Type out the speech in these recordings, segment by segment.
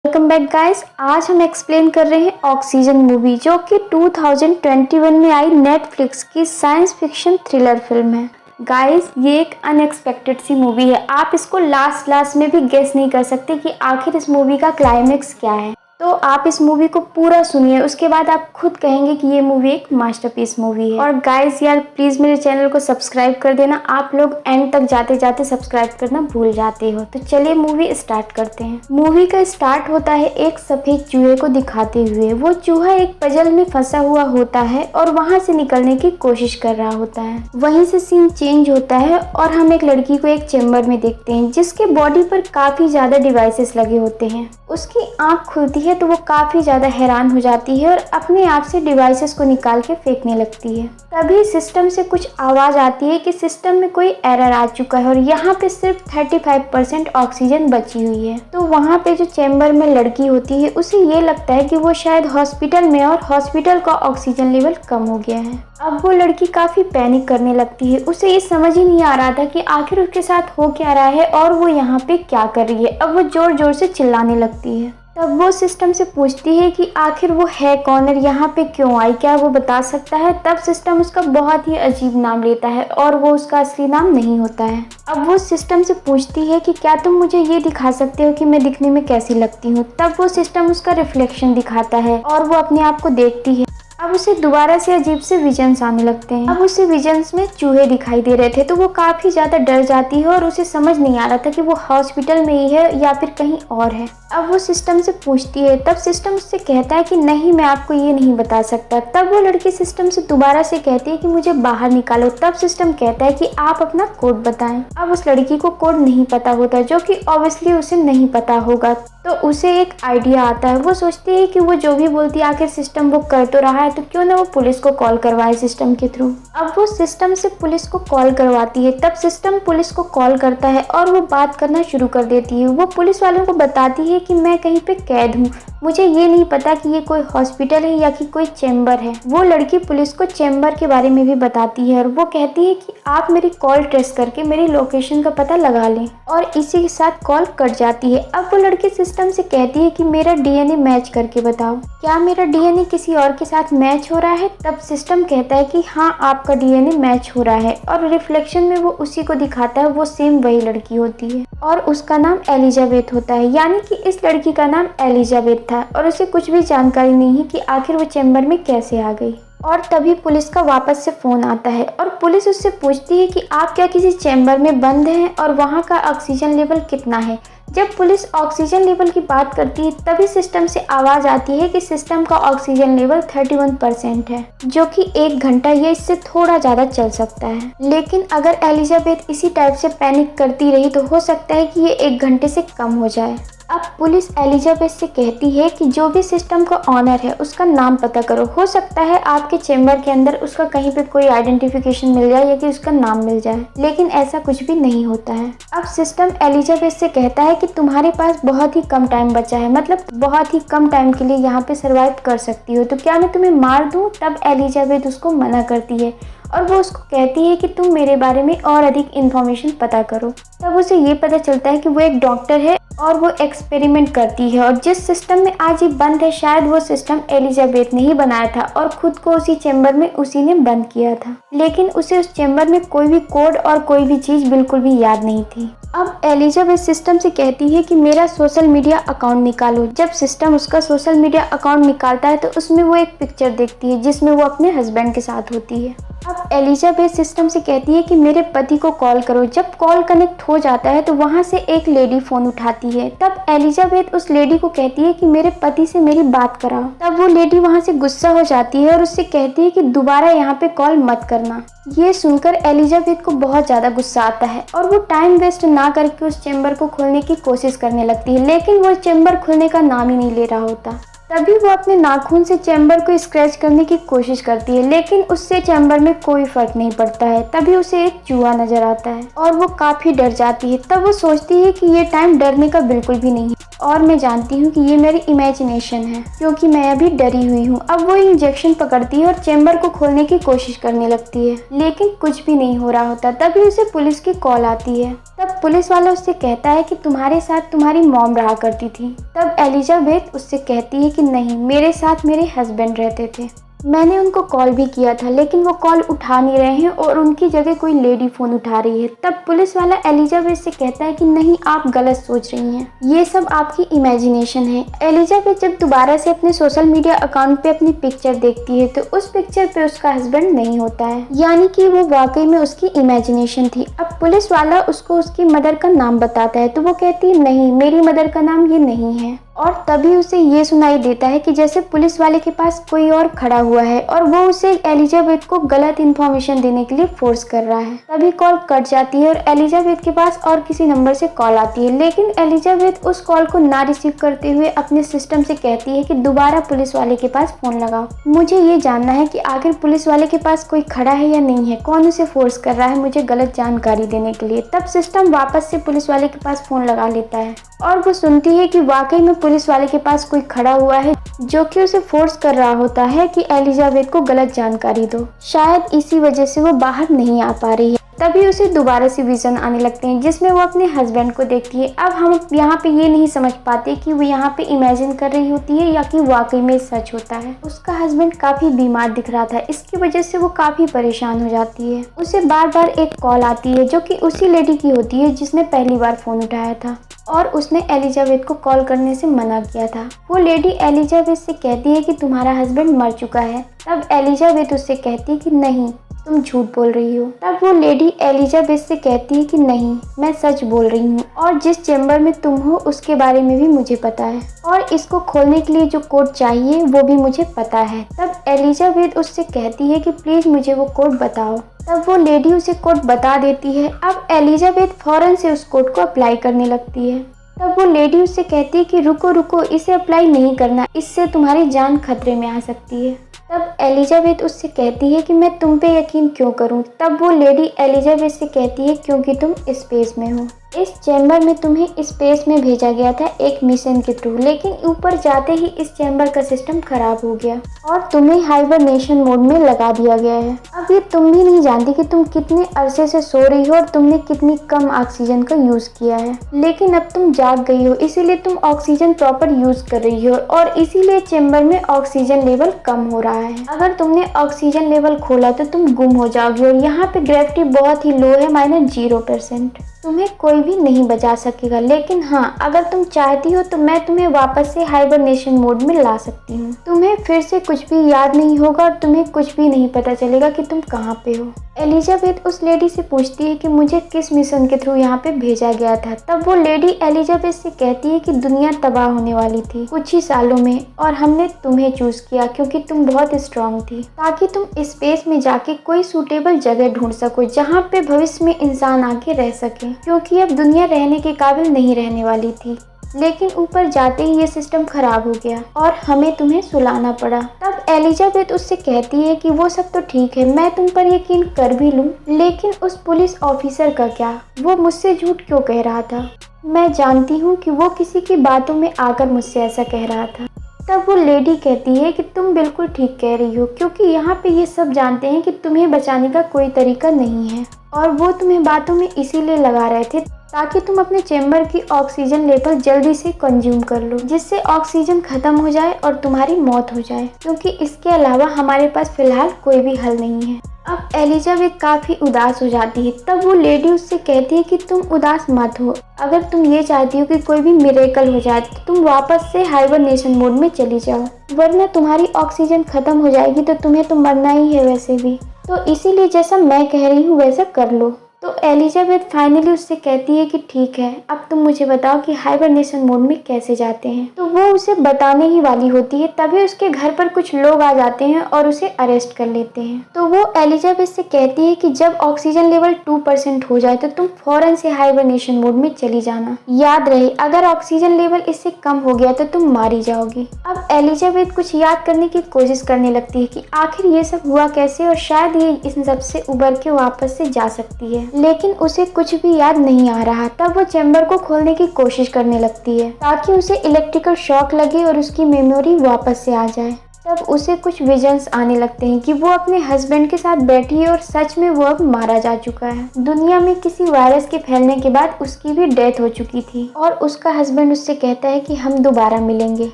Welcome back guys. आज हम explain कर रहे हैं ऑक्सीजन मूवी, जो कि 2021 में आई नेटफ्लिक्स की साइंस फिक्शन थ्रिलर फिल्म है। गाइस, ये एक अनएक्सपेक्टेड सी मूवी है। आप इसको लास्ट में भी गेस नहीं कर सकते कि आखिर इस मूवी का क्लाइमेक्स क्या है। तो आप इस मूवी को पूरा सुनिए, उसके बाद आप खुद कहेंगे कि ये मूवी एक मास्टरपीस मूवी है। और गाइस यार, प्लीज मेरे चैनल को सब्सक्राइब कर देना। आप लोग एंड तक जाते जाते सब्सक्राइब करना भूल जाते हो। तो चलिए मूवी स्टार्ट करते हैं। मूवी का स्टार्ट होता है एक सफेद चूहे को दिखाते हुए। वो चूहा एक पजल में फंसा हुआ होता है और वहां से निकलने की कोशिश कर रहा होता है। वहीं से सीन चेंज होता है और हम एक लड़की को एक चेम्बर में देखते हैं, जिसके बॉडी पर काफी ज्यादा डिवाइसेस लगे होते हैं। उसकी आंख खुलती है तो वो काफी ज्यादा हैरान हो जाती है और अपने आप से डिवाइसेस को निकाल के फेंकने लगती है। तभी सिस्टम से कुछ आवाज आती है कि सिस्टम में कोई एरर आ चुका है और यहाँ पे सिर्फ 35% ऑक्सीजन बची हुई है। तो वहाँ पे जो चैम्बर में लड़की होती है, उसे ये लगता है कि वो शायद हॉस्पिटल में और हॉस्पिटल का ऑक्सीजन लेवल कम हो गया है। अब वो लड़की काफी पैनिक करने लगती है। उसे ये समझ ही नहीं आ रहा था कि आखिर उसके साथ हो क्या रहा है और वो यहाँ पे क्या कर रही है। अब वो जोर जोर से चिल्लाने लगती है। तब वो सिस्टम से पूछती है कि आखिर वो है कौन और यहाँ पे क्यों आई, क्या वो बता सकता है। तब सिस्टम उसका बहुत ही अजीब नाम लेता है और वो उसका असली नाम नहीं होता है। अब वो सिस्टम से पूछती है कि क्या तुम मुझे ये दिखा सकते हो कि मैं दिखने में कैसी लगती हूँ। तब वो सिस्टम उसका रिफ्लेक्शन दिखाता है और वो अपने आप को देखती है। अब उसे दोबारा से अजीब से विजन्स आने लगते हैं। अब उसे विजन्स में चूहे दिखाई दे रहे थे, तो वो काफी ज्यादा डर जाती है और उसे समझ नहीं आ रहा था कि वो हॉस्पिटल में ही है या फिर कहीं और है। अब वो सिस्टम से पूछती है। तब सिस्टम उससे कहता है कि नहीं, मैं आपको ये नहीं बता सकता। तब वो लड़की सिस्टम से दोबारा से कहती है कि मुझे बाहर निकालो। तब सिस्टम कहता है कि आप अपना कोड बताएं। अब उस लड़की को कोड नहीं पता होता, जो कि ऑब्वियसली उसे नहीं पता होगा। तो उसे एक आइडिया आता है। वो सोचती है कि वो जो भी बोलती है आखिर सिस्टम वो कर तो रहा है, तो क्यों ना वो पुलिस को कॉल करवाए सिस्टम के थ्रू। अब वो सिस्टम से पुलिस को कॉल करवाती है। तब सिस्टम पुलिस को कॉल करता है और वो बात करना शुरू कर देती है। वो पुलिस वालों को बताती है कि मैं कहीं पे कैद हूँ, मुझे ये नहीं पता कि ये कोई हॉस्पिटल है या कि कोई चैम्बर है। वो लड़की पुलिस को चैम्बर के बारे में भी बताती है और वो कहती है कि आप मेरी कॉल ट्रेस करके मेरी लोकेशन का पता लगा लें, और इसी के साथ कॉल कट जाती है। अब वो लड़की सिस्टम से कहती है कि मेरा डीएनए मैच करके बताओ, क्या मेरा डीएनए किसी और के साथ मैच हो रहा है। तब सिस्टम कहता है कि हाँ, आपका डीएनए मैच हो रहा है, और रिफ्लेक्शन में वो उसी को दिखाता है। वो सेम वही लड़की होती है और उसका नाम एलिजाबेथ होता है। यानी कि इस लड़की का नाम एलिजाबेथ था और उसे कुछ भी जानकारी नहीं है कि आखिर वो चैम्बर में कैसे आ गई। और तभी पुलिस का वापस से फोन आता है और पुलिस उससे पूछती है कि आप क्या किसी चैम्बर में बंद हैं और वहाँ का ऑक्सीजन लेवल कितना है। जब पुलिस ऑक्सीजन लेवल की बात करती है, तभी सिस्टम से आवाज आती है कि सिस्टम का ऑक्सीजन लेवल 31% है, जो कि 1 घंटा या इससे थोड़ा ज्यादा चल सकता है। लेकिन अगर एलिजाबेथ इसी टाइप से पैनिक करती रही तो हो सकता है कि ये 1 घंटे से कम हो जाए। अब पुलिस एलिजाबेथ से कहती है कि जो भी सिस्टम का ऑनर है उसका नाम पता करो। हो सकता है आपके चैम्बर के अंदर उसका कहीं पे कोई आइडेंटिफिकेशन मिल जाए या कि उसका नाम मिल जाए, लेकिन ऐसा कुछ भी नहीं होता है। अब सिस्टम एलिजाबेथ से कहता है कि तुम्हारे पास बहुत ही कम टाइम बचा है, मतलब बहुत ही कम टाइम के लिए यहाँ पे सर्वाइव कर सकती हो, तो क्या मैं तुम्हें मार दूँ। तब एलिजाबेथ उसको मना करती है और वो उसको कहती है कि तुम मेरे बारे में और अधिक इन्फॉर्मेशन पता करो। तब उसे ये पता चलता है कि वो एक डॉक्टर है और वो एक्सपेरिमेंट करती है, और जिस सिस्टम में आज ये बंद है शायद वो सिस्टम एलिजाबेथ ने ही बनाया था और खुद को उसी चैम्बर में उसी ने बंद किया था। लेकिन उसे उस चैम्बर में कोई भी कोड और कोई भी चीज बिल्कुल भी याद नहीं थी। अब एलिजाबेथ सिस्टम से कहती है कि मेरा सोशल मीडिया अकाउंट निकालो। जब सिस्टम उसका सोशल मीडिया अकाउंट निकालता है तो उसमें वो एक पिक्चर देखती है जिसमें वो अपने हस्बैंड के साथ होती है। अब एलिजाबेथ सिस्टम से कहती है कि मेरे पति को कॉल करो। जब कॉल कनेक्ट हो जाता है तो वहाँ से एक लेडी फोन उठाती है। तब एलिजाबेथ उस लेडी को कहती है कि मेरे पति से मेरी बात कराओ। तब वो लेडी वहाँ से गुस्सा हो जाती है और उससे कहती है कि दोबारा यहाँ पे कॉल मत करना। ये सुनकर एलिजाबेथ को बहुत ज्यादा गुस्सा आता है और वो टाइम वेस्ट ना करके उस चैम्बर को खोलने की कोशिश करने लगती है, लेकिन वो चैम्बर खुलने का नाम ही नहीं ले रहा होता। तभी वो अपने नाखून से चैम्बर को स्क्रैच करने की कोशिश करती है, लेकिन उससे चैम्बर में कोई फर्क नहीं पड़ता है। तभी उसे एक चूहा नजर आता है और वो काफी डर जाती है। तब वो सोचती है कि ये टाइम डरने का बिल्कुल भी नहीं है और मैं जानती हूँ कि ये मेरी इमेजिनेशन है क्योंकि मैं अभी डरी हुई हूँ। अब वो इंजेक्शन पकड़ती है और चेम्बर को खोलने की कोशिश करने लगती है, लेकिन कुछ भी नहीं हो रहा होता। तभी उसे पुलिस की कॉल आती है। तब पुलिस वाला उससे कहता है कि तुम्हारे साथ तुम्हारी मॉम रहा करती थी। तब एलिजाबेथ उससे कहती है कि नहीं, मेरे साथ मेरे हस्बैंड रहते थे। मैंने उनको कॉल भी किया था लेकिन वो कॉल उठा नहीं रहे हैं और उनकी जगह कोई लेडी फ़ोन उठा रही है। तब पुलिस वाला एलिजाबेथ से कहता है कि नहीं, आप गलत सोच रही हैं, ये सब आपकी इमेजिनेशन है। एलिजाबेथ जब दोबारा से अपने सोशल मीडिया अकाउंट पे अपनी पिक्चर देखती है तो उस पिक्चर पे उसका हस्बैंड नहीं होता है, यानी कि वो वाकई में उसकी इमेजिनेशन थी। अब पुलिस वाला उसको उसकी मदर का नाम बताता है तो वो कहती है नहीं, मेरी मदर का नाम ये नहीं है। और तभी उसे ये सुनाई देता है कि जैसे पुलिस वाले के पास कोई और खड़ा हुआ है और वो उसे एलिजाबेथ को गलत इन्फॉर्मेशन देने के लिए फोर्स कर रहा है। तभी कॉल कट जाती है और एलिजाबेथ के पास और किसी नंबर से कॉल आती है, लेकिन एलिजाबेथ उस कॉल को ना रिसीव करते हुए अपने सिस्टम से कहती है कि दोबारा पुलिस वाले के पास फोन लगाओ। मुझे ये जानना है कि आखिर पुलिस वाले के पास कोई खड़ा है या नहीं है, कौन उसे फोर्स कर रहा है मुझे गलत जानकारी देने के लिए। तब सिस्टम वापस से पुलिस वाले के पास फोन लगा लेता है और वो सुनती है कि वाकई में पुलिस वाले के पास कोई खड़ा हुआ है जो कि उसे फोर्स कर रहा होता है कि एलिजाबेथ को गलत जानकारी दो। शायद इसी वजह से वो बाहर नहीं आ पा रही है। तभी उसे दोबारा से विजन आने लगते हैं जिसमें वो अपने हस्बैंड को देखती है। अब हम यहाँ पे ये नहीं समझ पाते कि वो यहाँ पे इमेजिन कर रही होती है या कि वाकई में सच होता है। उसका हस्बैंड काफी बीमार दिख रहा था, इसकी वजह से वो काफी परेशान हो जाती है। उसे बार बार एक कॉल आती है जो कि उसी लेडी की होती है जिसने पहली बार फोन उठाया था और उसने एलिजाबेथ को कॉल करने से मना किया था। वो लेडी एलिजाबेथ से कहती है कि तुम्हारा हस्बैंड मर चुका है। तब एलिजाबेथ उससे कहती है कि नहीं, तुम झूठ बोल रही हो। तब वो लेडी एलिजाबेथ से कहती है कि नहीं, मैं सच बोल रही हूँ और जिस चेम्बर में तुम हो उसके बारे में भी मुझे पता है और इसको खोलने के लिए जो कोड चाहिए वो भी मुझे पता है। तब एलिजाबेथ उससे कहती है कि प्लीज मुझे वो कोड बताओ। तब वो लेडी उसे कोड बता देती है। अब एलिजाबेथ फौरन से उस कोड को अप्लाई करने लगती है। तब वो लेडी उससे कहती है कि रुको रुको, इसे अप्लाई नहीं करना, इससे तुम्हारी जान खतरे में आ सकती है। तब एलिजाबेथ उससे कहती है कि मैं तुम पे यकीन क्यों करूं। तब वो लेडी एलिजाबेथ से कहती है क्योंकि तुम स्पेस में हो। इस चैम्बर में तुम्हें स्पेस में भेजा गया था एक मिशन के थ्रू, लेकिन ऊपर जाते ही इस चैम्बर का सिस्टम खराब हो गया और तुम्हें हाइबरनेशन मोड में लगा दिया गया है। अब ये तुम भी नहीं जानती कि तुम कितने अरसे से सो रही हो और तुमने कितनी कम ऑक्सीजन का यूज किया है, लेकिन अब तुम जाग गई हो, इसीलिए तुम ऑक्सीजन प्रॉपर यूज कर रही हो और इसीलिए चैम्बर में ऑक्सीजन लेवल कम हो रहा है। अगर तुमने ऑक्सीजन लेवल खोला तो तुम गुम हो जाओगी और यहाँ पे ग्रेविटी बहुत ही लो है, -0%। तुम्हें कोई भी नहीं बचा सकेगा, लेकिन हाँ, अगर तुम चाहती हो तो मैं तुम्हें वापस से हाइबरनेशन मोड में ला सकती हूँ। तुम्हें फिर से कुछ भी याद नहीं होगा और तुम्हें कुछ भी नहीं पता चलेगा कि तुम कहाँ पे हो। एलिजाबेथ उस लेडी से पूछती है कि मुझे किस मिशन के थ्रू यहाँ पे भेजा गया था। तब वो लेडी एलिजाबेथ से कहती है कि दुनिया तबाह होने वाली थी कुछ ही सालों में और हमने तुम्हें चूज किया क्योंकि तुम बहुत स्ट्रांग थी, ताकि तुम स्पेस में जाके कोई सूटेबल जगह ढूंढ सको जहाँ पे भविष्य में इंसान आके रह सके, क्योंकि अब दुनिया रहने के काबिल नहीं रहने वाली थी। लेकिन ऊपर जाते ही ये सिस्टम खराब हो गया और हमें तुम्हें सुलाना पड़ा। तब एलिजाबेथ उससे कहती है कि वो सब तो ठीक है, मैं तुम पर यकीन कर भी लूं, लेकिन उस पुलिस ऑफिसर का क्या, वो मुझसे झूठ क्यों कह रहा था। मैं जानती हूँ कि वो किसी की बातों में आकर मुझसे ऐसा कह रहा था। तब वो लेडी कहती है कि तुम बिल्कुल ठीक कह रही हो, क्योंकि यहाँ पे ये सब जानते हैं कि तुम्हें बचाने का कोई तरीका नहीं है और वो तुम्हें बातों में इसीलिए लगा रहे थे ताकि तुम अपने चेम्बर की ऑक्सीजन लेवल जल्दी से कंज्यूम कर लो, जिससे ऑक्सीजन खत्म हो जाए और तुम्हारी मौत हो जाए, क्योंकि इसके अलावा हमारे पास फिलहाल कोई भी हल नहीं है। अब एलिजाबेथ काफी उदास हो जाती है। तब वो लेडी उससे कहती है कि तुम उदास मत हो, अगर तुम ये चाहती हो कि कोई भी मिरेकल हो जाए तो तुम वापस से हाइबरनेशन मोड में चली जाओ, वरना तुम्हारी ऑक्सीजन खत्म हो जाएगी तो तुम्हें तो मरना ही है वैसे भी, तो इसीलिए जैसा मैं कह रही हूँ वैसा कर लो। तो एलिजाबेथ फाइनली उससे कहती है कि ठीक है, अब तुम मुझे बताओ कि हाइबरनेशन मोड में कैसे जाते हैं। तो वो उसे बताने ही वाली होती है, तभी उसके घर पर कुछ लोग आ जाते हैं और उसे अरेस्ट कर लेते हैं। तो वो एलिजाबेथ से कहती है कि जब ऑक्सीजन लेवल 2% हो जाए तो तुम फौरन से हाइबरनेशन मोड में चली जाना। याद रहे, अगर ऑक्सीजन लेवल इससे कम हो गया तो तुम मारी जाओगी। अब एलिजाबेथ कुछ याद करने की कोशिश करने लगती है कि आखिर ये सब हुआ कैसे और शायद ये इन सब से उबर के वापस से जा सकती है। लेकिन उसे कुछ भी याद नहीं आ रहा। तब वो चैम्बर को खोलने की कोशिश करने लगती है ताकि उसे इलेक्ट्रिकल शॉक लगे और उसकी मेमोरी वापस से आ जाए। तब उसे कुछ विजन्स आने लगते हैं कि वो अपने हस्बैंड के साथ बैठी है और सच में वो अब मारा जा चुका है। दुनिया में किसी वायरस के फैलने के बाद उसकी भी डेथ हो चुकी थी और उसका हस्बैंड उससे कहता है कि हम दोबारा मिलेंगे।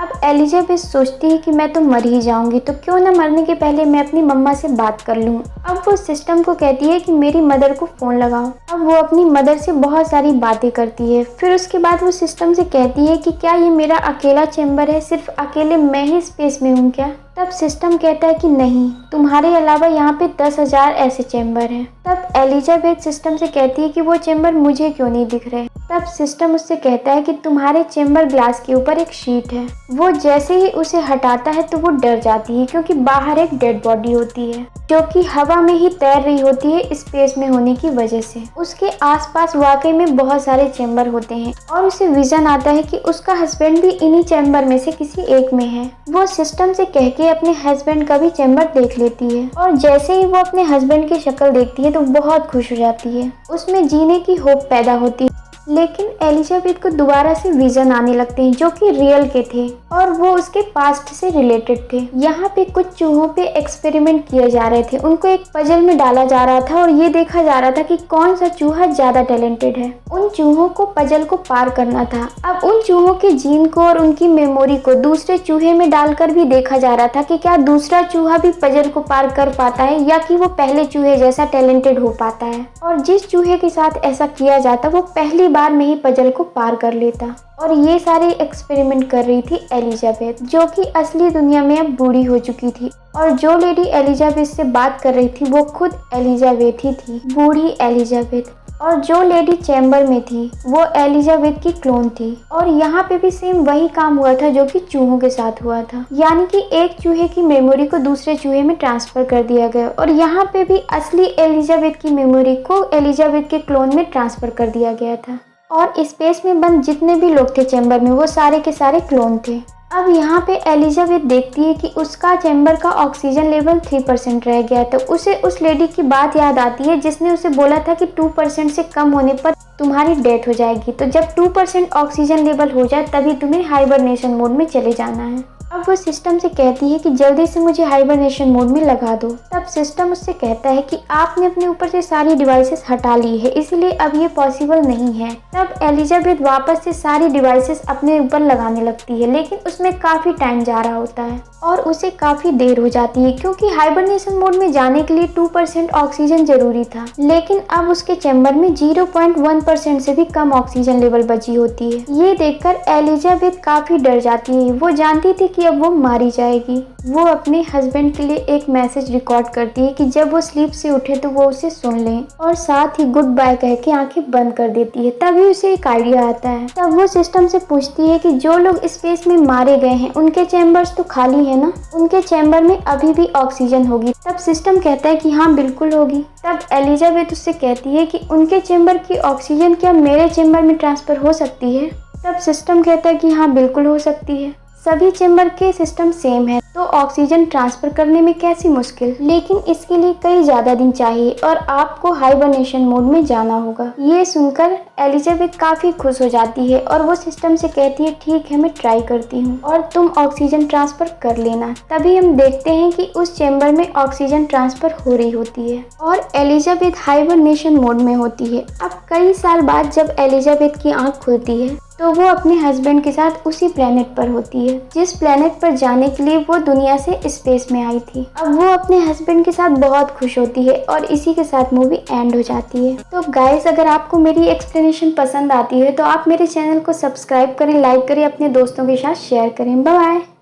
अब एलिजाबेथ सोचती है कि मैं तो मर ही जाऊंगी, तो क्यों ना मरने के पहले मैं अपनी मम्मा से बात कर लूं। अब वो सिस्टम को कहती है कि मेरी मदर को फोन लगाओ। अब वो अपनी मदर से बहुत सारी बातें करती है। फिर उसके बाद वो सिस्टम से कहती है कि क्या ये मेरा अकेला चैम्बर है, सिर्फ अकेले मैं ही स्पेस में हूँ क्या? तब सिस्टम कहता है कि नहीं, तुम्हारे अलावा यहाँ पे 10,000 ऐसे चैम्बर हैं। तब एलिजाबेथ सिस्टम से कहती है कि वो चैम्बर मुझे क्यों नहीं दिख रहे। तब सिस्टम उससे कहता है कि तुम्हारे चैम्बर ग्लास के ऊपर एक शीट है। वो जैसे ही उसे हटाता है तो वो डर जाती है क्योंकि बाहर एक डेड बॉडी होती है जो कि हवा में ही तैर रही होती है स्पेस में होने की वजह से। उसके आसपास वाकई में बहुत सारे चैम्बर होते हैं और उसे विजन आता है कि उसका हस्बैंड भी इन्हीं चैम्बर में से किसी एक में है। वो सिस्टम से कह के अपने हस्बैंड का भी चैम्बर देख लेती है और जैसे ही वो अपने हस्बैंड की शक्ल देखती है तो बहुत खुश हो जाती है। उसमें जीने की होप पैदा होती है। लेकिन एलिजाबेथ को दोबारा से विजन आने लगते हैं जो कि रियल के थे और वो उसके पास्ट से रिलेटेड थे। यहाँ पे कुछ चूहों पे एक्सपेरिमेंट किए जा रहे थे। उनको एक पजल में डाला जा रहा था और ये देखा जा रहा था कि कौन सा चूहा ज्यादा टैलेंटेड है। उन चूहों को पजल को पार करना था। अब उन चूहों के जीन को और उनकी मेमोरी को दूसरे चूहे में डालकर भी देखा जा रहा था कि क्या दूसरा चूहा भी पजल को पार कर पाता है या कि वो पहले चूहे जैसा टैलेंटेड हो पाता है। और जिस चूहे के साथ ऐसा किया जाता वो पहली बार में ही पजल को पार कर लेता। और ये सारे एक्सपेरिमेंट कर रही थी एलिजाबेथ, जो कि असली दुनिया में अब बूढ़ी हो चुकी थी। और जो लेडी एलिजाबेथ से बात कर रही थी वो खुद एलिजाबेथ ही थी, बूढ़ी एलिजाबेथ। और जो लेडी चैम्बर में थी वो एलिजाबेथ की क्लोन थी। और यहाँ पे भी सेम वही काम हुआ था जो कि चूहों के साथ हुआ था, यानी कि एक चूहे की मेमोरी को दूसरे चूहे में ट्रांसफर कर दिया गया और यहाँ पे भी असली एलिजाबेथ की मेमोरी को एलिजाबेथ के क्लोन में ट्रांसफर कर दिया गया था। और स्पेस में बंद जितने भी लोग थे चैम्बर में वो सारे के सारे क्लोन थे। अब यहाँ पे एलिजाबेथ देखती है कि उसका चैम्बर का ऑक्सीजन लेवल 3% रह गया, तो उसे उस लेडी की बात याद आती है जिसने उसे बोला था कि 2% से कम होने पर तुम्हारी डेथ हो जाएगी। तो जब 2% ऑक्सीजन लेवल हो जाए तभी तुम्हें हाइबरनेशन मोड में चले जाना है। अब वो सिस्टम से कहती है कि जल्दी से मुझे हाइबरनेशन मोड में लगा दो। तब सिस्टम उससे कहता है कि आपने अपने ऊपर से सारी डिवाइसेस हटा ली है, इसलिए अब ये पॉसिबल नहीं है। तब एलिजाबेथ वापस से सारी डिवाइसेस अपने ऊपर लगाने लगती है, लेकिन उसमें काफी टाइम जा रहा होता है और उसे काफी देर हो जाती है क्योंकि हाइबरनेशन मोड में जाने के लिए 2% ऑक्सीजन जरूरी था। लेकिन अब उसके चैम्बर में 0.1% से भी कम ऑक्सीजन लेवल बची होती है। ये देखकर एलिजाबेथ काफी डर जाती है। वो जानती थी कि अब वो मारी जाएगी। वो अपने हस्बैंड के लिए एक मैसेज रिकॉर्ड करती है कि जब वो स्लीप से उठे तो वो उसे सुन लें और साथ ही गुड बाय कह के आंखें बंद कर देती है। तभी उसे एक आइडिया आता है। तब वो सिस्टम से पूछती है कि जो लोग स्पेस में मारे गए हैं उनके चैम्बर्स तो खाली है ना, उनके चैम्बर में अभी भी ऑक्सीजन होगी? तब सिस्टम कहता है कि हाँ बिल्कुल होगी। तब एलिजाबेथ उससे कहती है कि उनके चैम्बर की ऑक्सीजन क्या मेरे चैम्बर में ट्रांसफर हो सकती है? तब सिस्टम कहता है कि हाँ बिल्कुल हो सकती है। सभी चैम्बर के सिस्टम सेम है तो ऑक्सीजन ट्रांसफर करने में कैसी मुश्किल, लेकिन इसके लिए कई ज्यादा दिन चाहिए और आपको हाइबरनेशन मोड में जाना होगा। ये सुनकर एलिजाबेथ काफी खुश हो जाती है और वो सिस्टम से कहती है ठीक है मैं ट्राई करती हूँ और तुम ऑक्सीजन ट्रांसफर कर लेना। तभी हम देखते हैं कि उस चैम्बर में ऑक्सीजन ट्रांसफर हो रही होती है और एलिजाबेथ हाइबरनेशन मोड में होती है। अब कई साल बाद जब एलिजाबेथ की आँख खुलती है तो वो अपने हस्बैंड के साथ उसी प्लेनेट पर होती है जिस प्लेनेट पर जाने के लिए वो दुनिया से स्पेस में आई थी। अब वो अपने हस्बैंड के साथ बहुत खुश होती है और इसी के साथ मूवी एंड हो जाती है। तो गाइस अगर आपको मेरी एक्सप्लेनेशन पसंद आती है तो आप मेरे चैनल को सब्सक्राइब करें, लाइक करें, अपने दोस्तों के साथ शेयर करें। Bye bye.